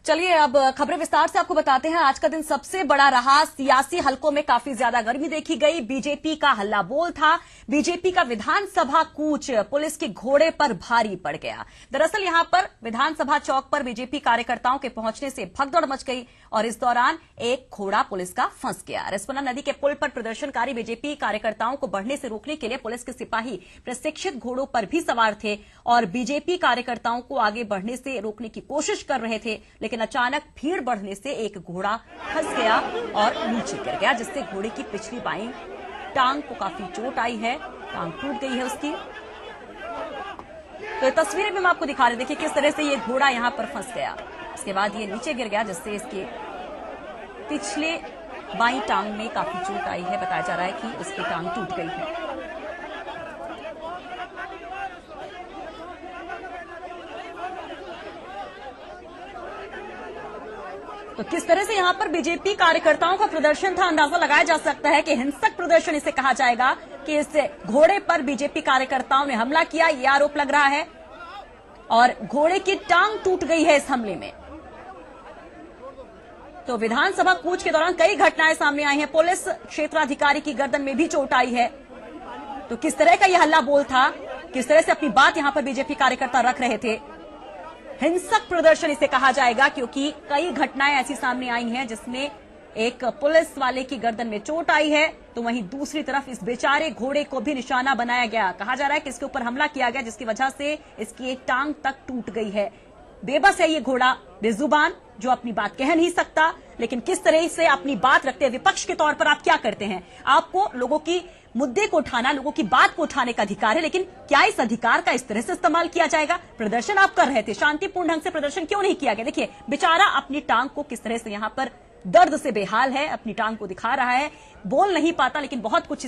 चलिए अब खबरें विस्तार से आपको बताते हैं। आज का दिन सबसे बड़ा रहा। सियासी हलकों में काफी ज्यादा गर्मी देखी गई। बीजेपी का हल्ला बोल था। बीजेपी का विधानसभा कूच पुलिस के घोड़े पर भारी पड़ गया। दरअसल यहां पर विधानसभा चौक पर बीजेपी कार्यकर्ताओं के पहुंचने से भगदड़ मच गई और इस दौरान एक घोड़ा पुलिस का फंस गया। रिस्पना नदी के पुल पर प्रदर्शनकारी बीजेपी कार्यकर्ताओं को बढ़ने से रोकने के लिए पुलिस के सिपाही प्रशिक्षित घोड़ों पर भी सवार थे और बीजेपी कार्यकर्ताओं को आगे बढ़ने से रोकने की कोशिश कर रहे थे, लेकिन अचानक भीड़ बढ़ने से एक घोड़ा फंस गया और नीचे गिर गया, जिससे घोड़े की पिछली बाईं टांग को काफी चोट आई है। टांग टूट गई है उसकी। तो ये तस्वीरें भी हम आपको दिखा रहे हैं। देखिए किस तरह से ये घोड़ा यहां पर फंस गया, इसके बाद ये नीचे गिर गया, जिससे इसके पिछले बाईं टांग में काफी चोट आई है। बताया जा रहा है कि उसकी टांग टूट गई है। तो किस तरह से यहां पर बीजेपी कार्यकर्ताओं का प्रदर्शन था, अंदाजा लगाया जा सकता है कि हिंसक प्रदर्शन इसे कहा जाएगा कि इस घोड़े पर बीजेपी कार्यकर्ताओं ने हमला किया, यह आरोप लग रहा है और घोड़े की टांग टूट गई है इस हमले में। तो विधानसभा कूच के दौरान कई घटनाएं सामने आई हैं। पुलिस क्षेत्राधिकारी की गर्दन में भी चोट आई है। तो किस तरह का यह हल्ला बोल था, किस तरह से अपनी बात यहां पर बीजेपी कार्यकर्ता रख रहे थे। हिंसक प्रदर्शन इसे कहा जाएगा क्योंकि कई घटनाएं ऐसी सामने आई हैं जिसमें एक पुलिस वाले की गर्दन में चोट आई है, तो वहीं दूसरी तरफ इस बेचारे घोड़े को भी निशाना बनाया गया। कहा जा रहा है कि इसके ऊपर हमला किया गया, जिसकी वजह से इसकी एक टांग तक टूट गई है। बेबस है ये घोड़ा, बेजुबान, जो अपनी बात कह नहीं सकता। लेकिन किस तरह से अपनी बात रखते हैं विपक्ष के तौर पर आप क्या करते हैं? आपको लोगों की मुद्दे को उठाना, लोगों की बात को उठाने का अधिकार है, लेकिन क्या इस अधिकार का इस तरह से इस्तेमाल किया जाएगा? प्रदर्शन आप कर रहे थे, शांतिपूर्ण ढंग से प्रदर्शन क्यों नहीं किया गया? देखिए बेचारा अपनी टांग को किस तरह से यहां पर दर्द से बेहाल है, अपनी टांग को दिखा रहा है, बोल नहीं पाता, लेकिन बहुत कुछ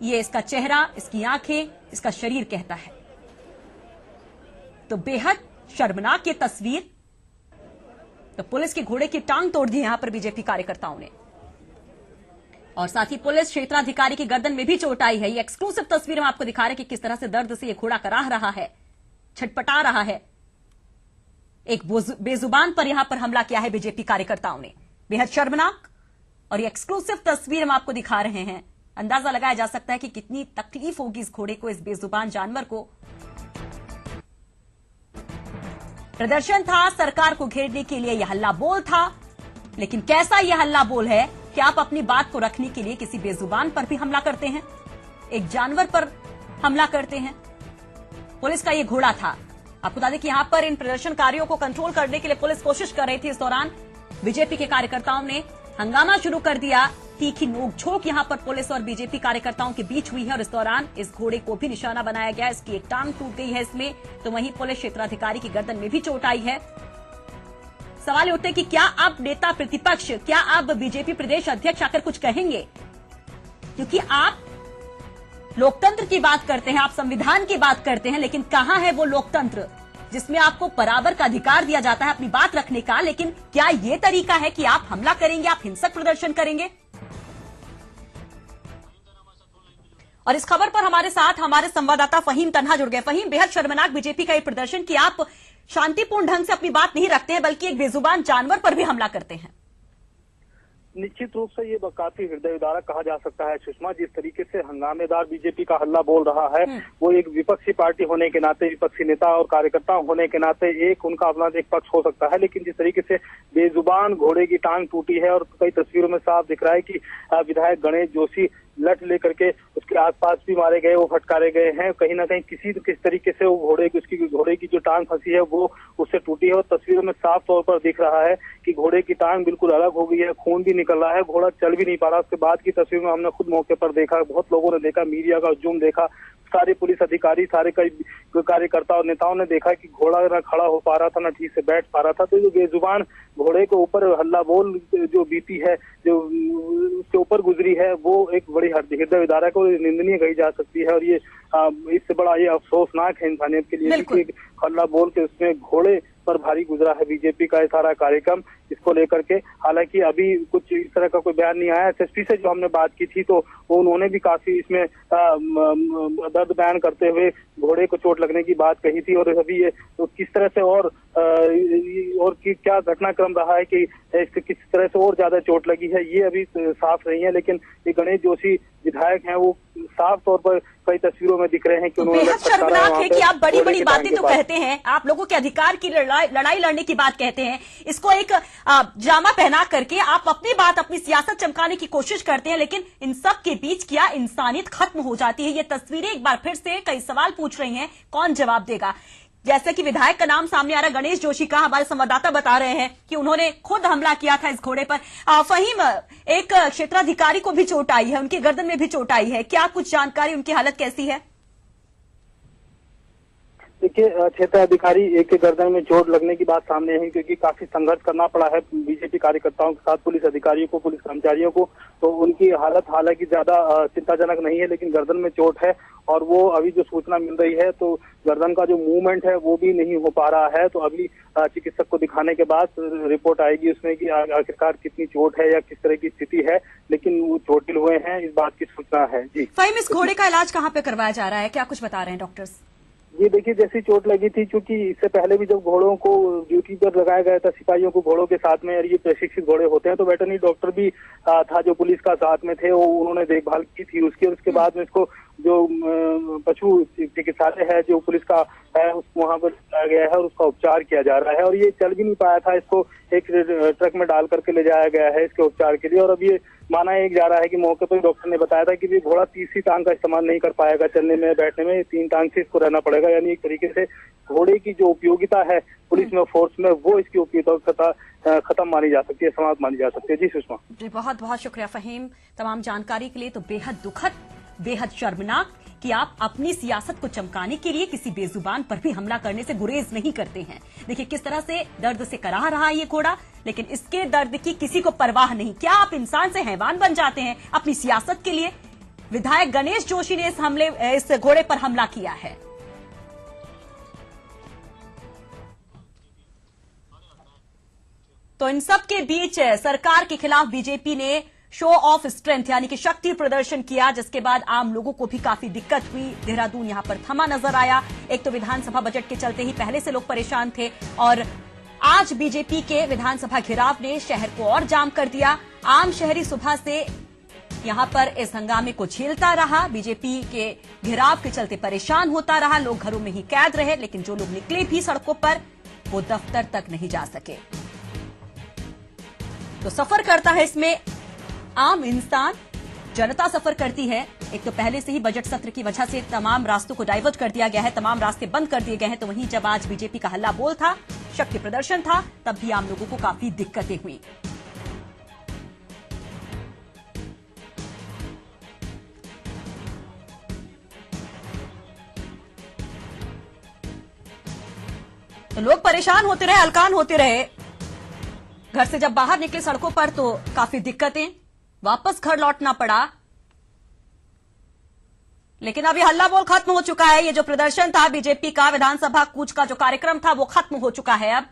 इसका चेहरा, इसकी आंखें, इसका शरीर कहता है। तो बेहद शर्मनाक ये तस्वीर। तो पुलिस के घोड़े की टांग तोड़ दी यहां पर बीजेपी कार्यकर्ताओं ने, और साथ ही पुलिस क्षेत्राधिकारी की गर्दन में भी चोट आई है। ये एक्सक्लूसिव तस्वीर हम आपको दिखा रहे हैं कि किस तरह से दर्द से ये घोड़ा कराह रहा है, छटपटा रहा है। एक बेजुबान पर यहां पर हमला किया है बीजेपी कार्यकर्ताओं ने। बेहद शर्मनाक, और ये एक्सक्लूसिव तस्वीर हम आपको दिखा रहे हैं। अंदाजा लगाया जा सकता है कि कितनी तकलीफ होगी इस घोड़े को, इस बेजुबान जानवर को। प्रदर्शन था, सरकार को घेरने के लिए यह हल्ला बोल था, लेकिन कैसा यह हल्ला बोल है कि आप अपनी बात को रखने के लिए किसी बेजुबान पर भी हमला करते हैं, एक जानवर पर हमला करते हैं। पुलिस का यह घोड़ा था। आपको बता दें कि यहां पर इन प्रदर्शनकारियों को कंट्रोल करने के लिए पुलिस कोशिश कर रही थी। इस दौरान बीजेपी के कार्यकर्ताओं ने हंगामा शुरू कर दिया। तीखी नोकझोंक यहां पर पुलिस और बीजेपी कार्यकर्ताओं के बीच हुई है और इस दौरान इस घोड़े को भी निशाना बनाया गया। इसकी एक टांग टूट गई है इसमें, तो वहीं पुलिस क्षेत्राधिकारी की गर्दन में भी चोट आई है। सवाल उठते कि क्या आप नेता प्रतिपक्ष, क्या आप बीजेपी प्रदेश अध्यक्ष आकर कुछ कहेंगे? क्योंकि आप लोकतंत्र की बात करते हैं, आप संविधान की बात करते हैं, लेकिन कहां है वो लोकतंत्र जिसमें आपको बराबर का अधिकार दिया जाता है अपनी बात रखने का? लेकिन क्या ये तरीका है कि आप हमला करेंगे, आप हिंसक प्रदर्शन करेंगे? और इस खबर पर हमारे साथ हमारे संवाददाता फहीम तन्हा जुड़ गए। फहीम, बेहद शर्मनाक बीजेपी का ये प्रदर्शन कि आप शांतिपूर्ण ढंग से अपनी बात नहीं रखते हैं, बल्कि एक बेजुबान जानवर पर भी हमला करते हैं। निश्चित रूप से ये काफी हृदय विदारक कहा जा सकता है सुषमा। जिस तरीके से हंगामेदार बीजेपी का हल्ला बोल रहा है, वो एक विपक्षी पार्टी होने के नाते, विपक्षी नेता और कार्यकर्ता होने के नाते एक उनका अपना एक पक्ष हो सकता है, लेकिन जिस तरीके से बेजुबान घोड़े की टांग टूटी है और कई तस्वीरों में साफ दिख रहा है कि विधायक गणेश जोशी लठ लेकर के उसके आसपास भी मारे गए, वो फटकारे गए हैं। कहीं ना कहीं किस तरीके से वो घोड़े की जो टांग फंसी है वो उससे टूटी है और तस्वीरों में साफ तौर पर दिख रहा है कि घोड़े की टांग बिल्कुल अलग हो गई है, खून भी निकल रहा है, घोड़ा चल भी नहीं पा रहा। उसके बाद की तस्वीर में हमने खुद मौके पर देखा, बहुत लोगों ने देखा, मीडिया का जूम देखा, सारे पुलिस अधिकारी, सारे कई कार्यकर्ता और नेताओं ने देखा कि घोड़ा न खड़ा हो पा रहा था, न ठीक से बैठ पा रहा था। तो जो बेजुबान घोड़े के ऊपर हल्ला बोल जो बीती है, जो उसके ऊपर गुजरी है, वो एक बड़ी हृदय विदारक और निंदनीय कही जा सकती है। और ये इससे बड़ा ये अफसोसनाक है इंसानियत के लिए कि हल्ला बोल के उसमें घोड़े पर भारी गुजरा है बीजेपी का ये सारा कार्यक्रम, इसको लेकर के। हालांकि अभी कुछ इस तरह का कोई बयान नहीं आया। एसएसपी से जो हमने बात की थी तो उन्होंने भी काफी इसमें दर्द बयान करते हुए घोड़े को चोट लगने की बात कही थी। और अभी ये तो किस तरह से और क्या घटनाक्रम रहा है कि किस तरह से और ज्यादा चोट लगी है, ये अभी साफ नहीं है। लेकिन ये गणेश जोशी विधायक हैं, वो साफ तौर पर कई तस्वीरों में दिख रहे हैं कि उन्होंने बेहद शर्मनाक है कि आप बड़ी बड़ी बातें तो कहते हैं, आप लोगों के अधिकार की लड़ाई लड़ने की बात कहते हैं, इसको एक जामा पहना करके आप अपनी बात, अपनी सियासत चमकाने की कोशिश करते हैं, लेकिन इन सब के बीच क्या इंसानियत खत्म हो जाती है? ये तस्वीरें एक बार फिर से कई सवाल पूछ रही हैं, कौन जवाब देगा? जैसे कि विधायक का नाम सामने आ रहा है गणेश जोशी का, हमारे संवाददाता बता रहे हैं कि उन्होंने खुद हमला किया था इस घोड़े पर। फहीम, एक क्षेत्राधिकारी को भी चोट आई है, उनकी गर्दन में भी चोट आई है, क्या कुछ जानकारी, उनकी हालत कैसी है? देखिए, क्षेत्र अधिकारी एक के गर्दन में चोट लगने की बात सामने है, क्योंकि काफी संघर्ष करना पड़ा है बीजेपी कार्यकर्ताओं के साथ, पुलिस अधिकारियों को, पुलिस कर्मचारियों को। तो उनकी हालत हालांकि ज्यादा चिंताजनक नहीं है, लेकिन गर्दन में चोट है। और वो अभी जो सूचना मिल रही है तो गर्दन का जो मूवमेंट है वो भी नहीं हो पा रहा है। तो अभी चिकित्सक को दिखाने के बाद रिपोर्ट आएगी उसमें कि आखिरकार कितनी चोट है या किस तरह की स्थिति है, लेकिन वो चोटिल हुए हैं, इस बात की सूचना है। जी फहीम, इस घोड़े का इलाज कहाँ पे करवाया जा रहा है, क्या कुछ बता रहे हैं डॉक्टर्स? ये देखिए, जैसी चोट लगी थी, क्योंकि इससे पहले भी जब घोड़ों को ड्यूटी पर लगाया गया था, सिपाहियों को घोड़ों के साथ में, और ये प्रशिक्षित घोड़े होते हैं, तो वेटरनरी डॉक्टर भी था जो पुलिस का साथ में थे, वो उन्होंने देखभाल की थी उसके बाद में इसको जो पशु चिकित्सालय है जो पुलिस का है वहां पर लाया गया है और उसका उपचार किया जा रहा है। और ये चल भी नहीं पाया था, इसको एक ट्रक में डाल करके ले जाया गया है इसके उपचार के लिए। और अब ये माना एक जा रहा है कि मौके पर डॉक्टर ने बताया था कि ये घोड़ा तीसरी टांग का इस्तेमाल नहीं कर पाएगा, चलने में बैठने में 3 टांग से इसको रहना पड़ेगा। यानी एक तरीके से घोड़े की जो उपयोगिता है पुलिस में, फोर्स में, वो इसकी उपयोगिता खत्म मानी जा सकती है, समाप्त मानी जा सकती है। जी सुषमा जी, बहुत बहुत शुक्रिया फहीम तमाम जानकारी के लिए। तो बेहद दुखद, बेहद शर्मनाक कि आप अपनी सियासत को चमकाने के लिए किसी बेजुबान पर भी हमला करने से गुरेज नहीं करते हैं। देखिए किस तरह से दर्द से कराह रहा है ये घोड़ा, लेकिन इसके दर्द की किसी को परवाह नहीं। क्या आप इंसान से हैवान बन जाते हैं अपनी सियासत के लिए? विधायक गणेश जोशी ने इस घोड़े पर हमला किया है। तो इन सब के बीच सरकार के खिलाफ बीजेपी ने शो ऑफ स्ट्रेंथ यानी कि शक्ति प्रदर्शन किया, जिसके बाद आम लोगों को भी काफी दिक्कत हुई। देहरादून यहां पर थमा नजर आया। एक तो विधानसभा बजट के चलते ही पहले से लोग परेशान थे, और आज बीजेपी के विधानसभा घेराव ने शहर को और जाम कर दिया। आम शहरी सुबह से यहां पर इस हंगामे को झेलता रहा, बीजेपी के घेराव के चलते परेशान होता रहा, लोग घरों में ही कैद रहे, लेकिन जो लोग निकले भी सड़कों पर वो दफ्तर तक नहीं जा सके। तो सफर करता है इसमें आम इंसान, जनता सफर करती है। एक तो पहले से ही बजट सत्र की वजह से तमाम रास्तों को डाइवर्ट कर दिया गया है, तमाम रास्ते बंद कर दिए गए हैं। तो वहीं जब आज बीजेपी का हल्ला बोल था, शक्ति प्रदर्शन था, तब भी आम लोगों को काफी दिक्कतें हुई। तो लोग परेशान होते रहे, हलकान होते रहे। घर से जब बाहर निकले सड़कों पर तो काफी दिक्कतें, वापस घर लौटना पड़ा। लेकिन अभी हल्ला बोल खत्म हो चुका है। ये जो प्रदर्शन था बीजेपी का, विधानसभा कूच का जो कार्यक्रम था, वो खत्म हो चुका है अब।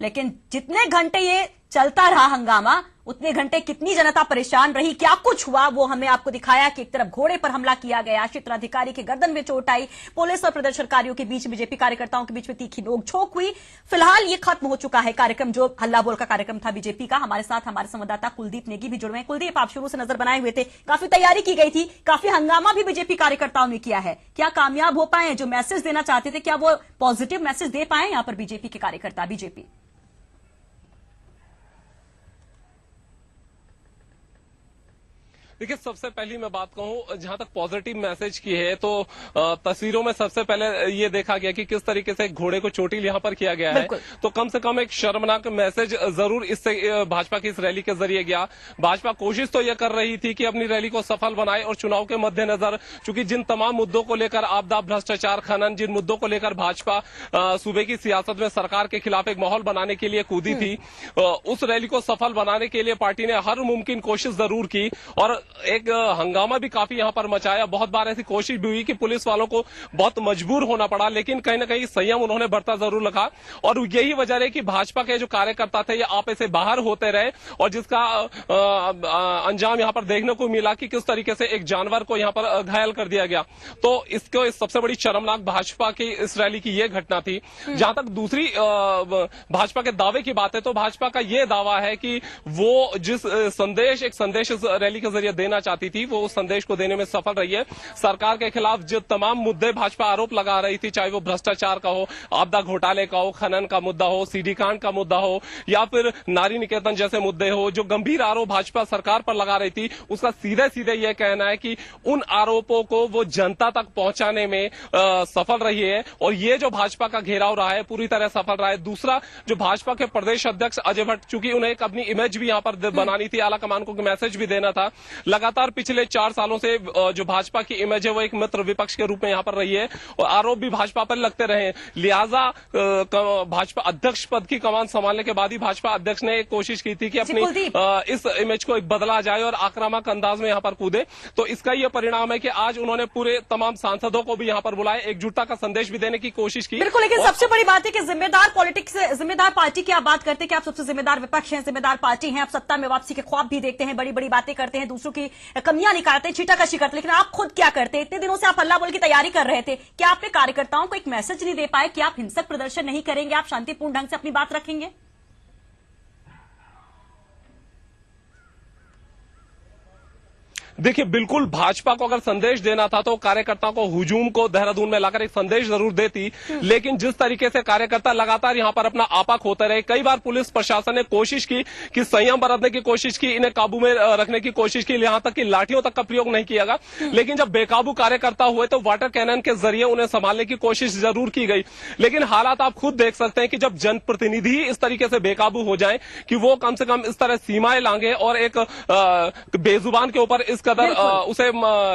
लेकिन जितने घंटे ये चलता रहा हंगामा, उतने घंटे कितनी जनता परेशान रही, क्या कुछ हुआ, वो हमें आपको दिखाया कि एक तरफ घोड़े पर हमला किया गया, क्षेत्राधिकारी के गर्दन में चोट आई, पुलिस और प्रदर्शनकारियों के बीच, बीजेपी कार्यकर्ताओं के बीच में तीखी नोक-झोंक हुई। फिलहाल ये खत्म हो चुका है कार्यक्रम, जो हल्ला बोल का कार्यक्रम था बीजेपी का। हमारे साथ हमारे संवाददाता कुलदीप नेगी भी जुड़ गए। कुलदीप, आप शुरू से नजर बनाए हुए थे, काफी तैयारी की गई थी, काफी हंगामा भी बीजेपी कार्यकर्ताओं ने किया है, क्या कामयाब हो पाए? जो मैसेज देना चाहते थे, क्या वो पॉजिटिव मैसेज दे पाए यहां पर बीजेपी के कार्यकर्ता? बीजेपी देखिए, सबसे पहली मैं बात कहूं, जहां तक पॉजिटिव मैसेज की है तो तस्वीरों में सबसे पहले ये देखा गया कि किस तरीके से घोड़े को चोटिल यहां पर किया गया है। तो कम से कम एक शर्मनाक मैसेज जरूर इससे भाजपा की इस रैली के जरिए गया। भाजपा कोशिश तो यह कर रही थी कि अपनी रैली को सफल बनाए, और चुनाव के मद्देनजर चूंकि जिन तमाम मुद्दों को लेकर, आपदा, भ्रष्टाचार, खनन, जिन मुद्दों को लेकर भाजपा सूबे की सियासत में सरकार के खिलाफ एक माहौल बनाने के लिए कूदी थी, उस रैली को सफल बनाने के लिए पार्टी ने हर मुमकिन कोशिश जरूर की। और एक हंगामा भी काफी यहाँ पर मचाया। बहुत बार ऐसी कोशिश भी हुई कि पुलिस वालों को बहुत मजबूर होना पड़ा, लेकिन कहीं ना कहीं संयम उन्होंने बरता जरूर रखा। और यही वजह है कि भाजपा के जो कार्यकर्ता थे ये आपे से बाहर होते रहे, और जिसका अंजाम यहाँ पर देखने को मिला कि किस तरीके से एक जानवर को यहाँ पर घायल कर दिया गया। तो इसको सबसे बड़ी शर्मनाक भाजपा की इस रैली की ये घटना थी। जहां तक दूसरी भाजपा के दावे की बात है, तो भाजपा का ये दावा है कि वो जिस संदेश इस रैली के जरिए देना चाहती थी, वो उस संदेश को देने में सफल रही है। सरकार के खिलाफ जो तमाम मुद्दे भाजपा आरोप लगा रही थी, चाहे वो भ्रष्टाचार का हो, आपदा घोटाले का हो, खनन का मुद्दा हो, सीडी कांड का मुद्दा हो, या फिर नारी निकेतन जैसे मुद्दे हो, जो गंभीर आरोप भाजपा सरकार पर लगा रही थी, उसका सीधे सीधे यह कहना है कि उन आरोपों को वो जनता तक पहुंचाने में सफल रही है। और ये जो भाजपा का घेराव रहा है पूरी तरह सफल रहा है। दूसरा, जो भाजपा के प्रदेश अध्यक्ष अजय भट्ट, चूंकि उन्हें एक अपनी इमेज भी यहाँ पर बनानी थी, आला कमान को मैसेज भी देना था। लगातार पिछले 4 सालों से जो भाजपा की इमेज है वो एक मित्र विपक्ष के रूप में यहाँ पर रही है, और आरोप भी भाजपा पर लगते रहे। लिहाजा भाजपा अध्यक्ष पद की कमान संभालने के बाद ही भाजपा अध्यक्ष ने कोशिश की थी कि अपनी इस इमेज को एक बदला जाए और आक्रामक अंदाज में यहाँ पर कूदे। तो इसका यह परिणाम है कि आज उन्होंने पूरे तमाम सांसदों को भी यहाँ पर बुलाए, एकजुटता का संदेश भी देने की कोशिश की। बिल्कुल, लेकिन सबसे बड़ी बात है कि जिम्मेदार पॉलिटिक्स, जिम्मेदार पार्टी की आप बात करते हैं कि आप सबसे जिम्मेदार विपक्ष हैं, जिम्मेदार पार्टी हैं, आप सत्ता में वापसी के ख्वाब भी देखते हैं, बड़ी बड़ी बातें करते हैं, दूसरों की कमियां निकालते हैं, छीटाकशी करते हैं, लेकिन आप खुद क्या करते हैं? इतने दिनों से आप हल्ला बोल की तैयारी कर रहे थे, क्या आपने कार्यकर्ताओं को एक मैसेज नहीं दे पाए कि आप हिंसक प्रदर्शन नहीं करेंगे, आप शांतिपूर्ण ढंग से अपनी बात रखेंगे? देखिए, बिल्कुल भाजपा को अगर संदेश देना था तो कार्यकर्ताओं को हुजूम को देहरादून में लाकर एक संदेश जरूर देती, लेकिन जिस तरीके से कार्यकर्ता लगातार यहां पर अपना आपा खोते रहे, कई बार पुलिस प्रशासन ने कोशिश की कि संयम बरतने की कोशिश की, इन्हें काबू में रखने की कोशिश की, यहां तक कि लाठियों तक का प्रयोग नहीं किया गया, लेकिन जब बेकाबू कार्यकर्ता हुए तो वाटर कैनन के जरिए उन्हें संभालने की कोशिश जरूर की गई। लेकिन हालात आप खुद देख सकते हैं कि जब जनप्रतिनिधि इस तरीके से बेकाबू हो जाए कि वो कम से कम इस तरह सीमाएं लांघे, और एक बेजुबान के ऊपर इस कदर उसे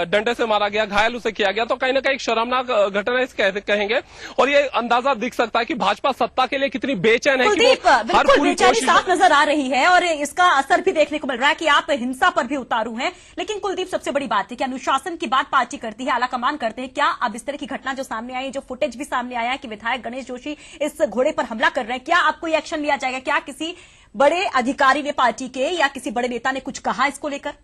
डंडे से मारा गया, घायल उसे किया गया, तो कहीं ना कहीं शर्मनाक घटना इस कहेंगे। और ये अंदाजा दिख सकता है कि भाजपा सत्ता के लिए कितनी बेचैन है कि हर पूरी कोशिश साफ नजर आ रही है, और इसका असर भी देखने को मिल रहा है कि आप हिंसा पर भी उतारू हैं। लेकिन कुलदीप, सबसे बड़ी बात है कि अनुशासन की बात पार्टी करती है, आलाकमान करते हैं। क्या अब इस तरह की घटना जो सामने आई, जो फुटेज भी सामने आया है कि विधायक गणेश जोशी इस घोड़े पर हमला कर रहे हैं, क्या अब कोई एक्शन लिया जाएगा? क्या किसी बड़े अधिकारी ने पार्टी के या किसी बड़े नेता ने कुछ कहा इसको लेकर?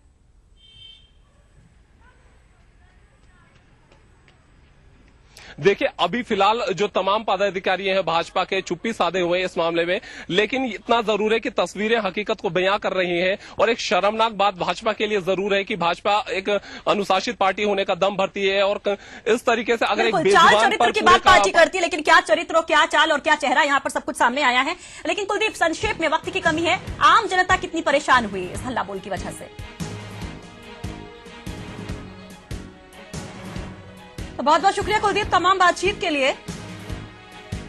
देखिए, अभी फिलहाल जो तमाम पदाधिकारी हैं भाजपा के, चुप्पी साधे हुए हैं इस मामले में, लेकिन इतना जरूर है कि तस्वीरें हकीकत को बयां कर रही हैं। और एक शर्मनाक बात भाजपा के लिए जरूर है कि भाजपा एक अनुशासित पार्टी होने का दम भरती है, और इस तरीके से अगर एक बेजुबान चरित्र की बात पार्टी करती है, लेकिन क्या चरित्र और क्या चाल और क्या चेहरा, यहां पर सब कुछ सामने आया है। लेकिन कुलदीप, संक्षेप में, वक्त की कमी है, आम जनता कितनी परेशान हुई इस हल्ला बोल की वजह से? तो बहुत बहुत शुक्रिया कुलदीप तमाम बातचीत के लिए।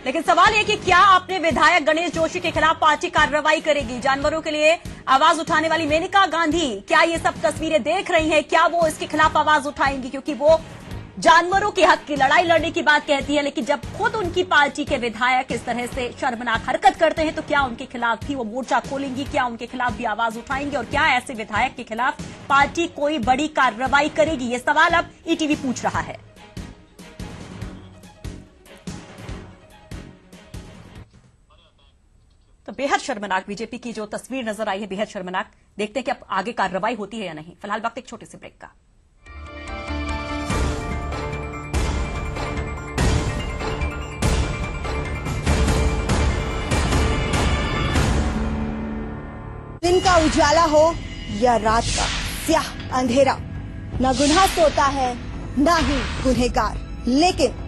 लेकिन सवाल ये कि क्या आपने विधायक गणेश जोशी के खिलाफ पार्टी कार्रवाई करेगी? जानवरों के लिए आवाज उठाने वाली मेनका गांधी, क्या ये सब तस्वीरें देख रही हैं? क्या वो इसके खिलाफ आवाज उठाएंगी? क्योंकि वो जानवरों के हक की लड़ाई लड़ने की बात कहती है, लेकिन जब खुद उनकी पार्टी के विधायक इस तरह से शर्मनाक हरकत करते हैं तो क्या उनके खिलाफ भी वो मोर्चा खोलेंगी? क्या उनके खिलाफ भी आवाज उठाएंगे? और क्या ऐसे विधायक के खिलाफ पार्टी कोई बड़ी कार्रवाई करेगी? ये सवाल अब ईटीवी पूछ रहा है। तो बेहद शर्मनाक बीजेपी की जो तस्वीर नजर आई है, बेहद शर्मनाक। देखते हैं कि अब आगे कार्रवाई होती है या नहीं। फिलहाल वक्त एक छोटे से ब्रेक का। दिन का उजाला हो या रात का स्याह अंधेरा, न गुनाह सोता है न ही गुनहगार, लेकिन